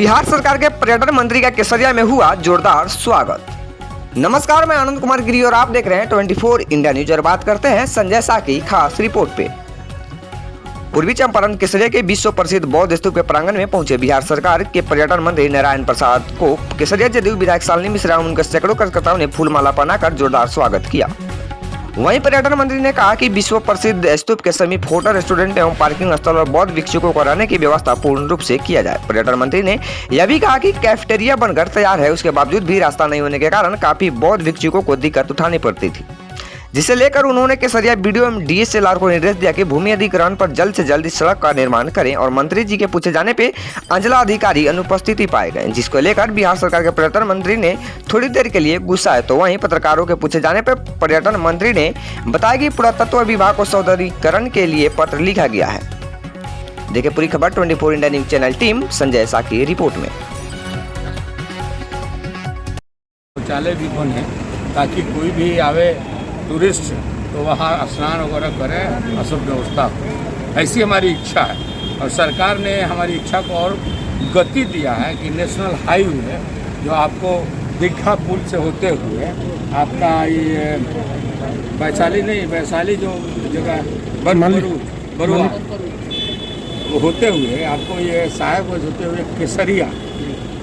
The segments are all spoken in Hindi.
बिहार सरकार के पर्यटन मंत्री का केसरिया में हुआ जोरदार स्वागत। नमस्कार, मैं आनंद कुमार गिरी और आप देख रहे हैं 24 इंडिया न्यूज और बात करते हैं संजय शाह की खास रिपोर्ट पे। पूर्वी चंपारण केसरिया के विश्व प्रसिद्ध बौद्ध स्तूप के प्रांगण में पहुंचे बिहार सरकार के पर्यटन मंत्री नारायण प्रसाद को केसरिया जदयू विधायक शालिनी मिश्रा और उनके सैकड़ों कार्यकर्ताओं ने फूलमाला पहनाकर जोरदार स्वागत किया। वहीं पर्यटन मंत्री ने कहा कि विश्व प्रसिद्ध स्तूप के समीप होटल, रेस्टोरेंट एवं पार्किंग स्थल और बौद्ध भिक्षुकों को रहने की व्यवस्था पूर्ण रूप से किया जाए। पर्यटन मंत्री ने यह भी कहा कि कैफेटेरिया बनकर तैयार है, उसके बावजूद भी रास्ता नहीं होने के कारण काफी बौद्ध भिक्षुकों को दिक्कत उठानी पड़ती थी, जिसे लेकर उन्होंने केसरिया बीडीओ एवं डीएसएलआर को निर्देश दिया कि भूमि अधिग्रहण पर जल्द से जल्द सड़क का निर्माण करें। और मंत्री जी के पूछे जाने पे अंजला अधिकारी अनुपस्थिति पाए गए, जिसको लेकर बिहार सरकार के पर्यटन मंत्री ने थोड़ी देर के लिए गुस्साए। तो वहीं पत्रकारों के पूछे जाने पर पर्यटन मंत्री ने बताया कि पुरातत्व विभाग को सौंदर्यीकरण के लिए पत्र लिखा गया है। देखिए पूरी खबर 24 India news channel team Sanjay Shah की रिपोर्ट में। शौचालय भी बने ताकि कोई भी आवे टूरिस्ट तो वहाँ स्नान वगैरह करें, सब व्यवस्था हो, ऐसी हमारी इच्छा है। और सरकार ने हमारी इच्छा को और गति दिया है कि नेशनल हाईवे जो आपको दीघा पुल से होते हुए आपका ये वैशाली जो जगह बरुआ होते हुए आपको ये साहेबगंज होते हुए केसरिया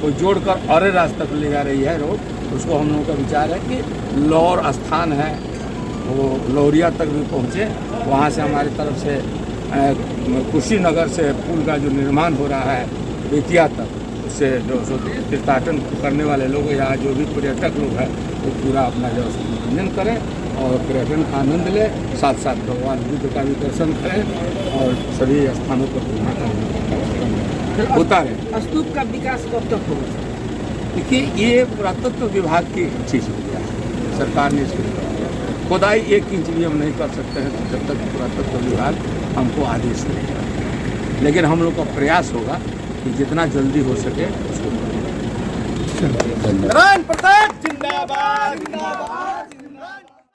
को जोड़कर और रास्ते तक ले जा रही है रोड। उसको हम लोगों का विचार है कि लौर स्थान है वो लोरिया तक भी पहुँचे, वहाँ से हमारी तरफ से कुशीनगर से पुल का जो निर्माण हो रहा है बेतिया तक, उससे जो तीर्थाटन करने वाले लोग या जो भी पर्यटक लोग हैं वो पूरा अपना जो मनोरंजन करें और पर्यटन का आनंद लें, साथ साथ भगवान बुद्ध का भी दर्शन करें और सभी स्थानों पर घूमना होता रहे। स्तूप का विकास कब तक होगा? देखिए ये पुरातत्व विभाग की चीज़ हो गया है, सरकार ने इसको खुदाई 1 इंच भी हम नहीं कर सकते हैं जब तक पुरातत्व विभाग हमको आदेश नहीं देगा। लेकिन हम लोग का प्रयास होगा कि जितना जल्दी हो सके उसको करें। नारायण प्रसाद जिंदाबाद।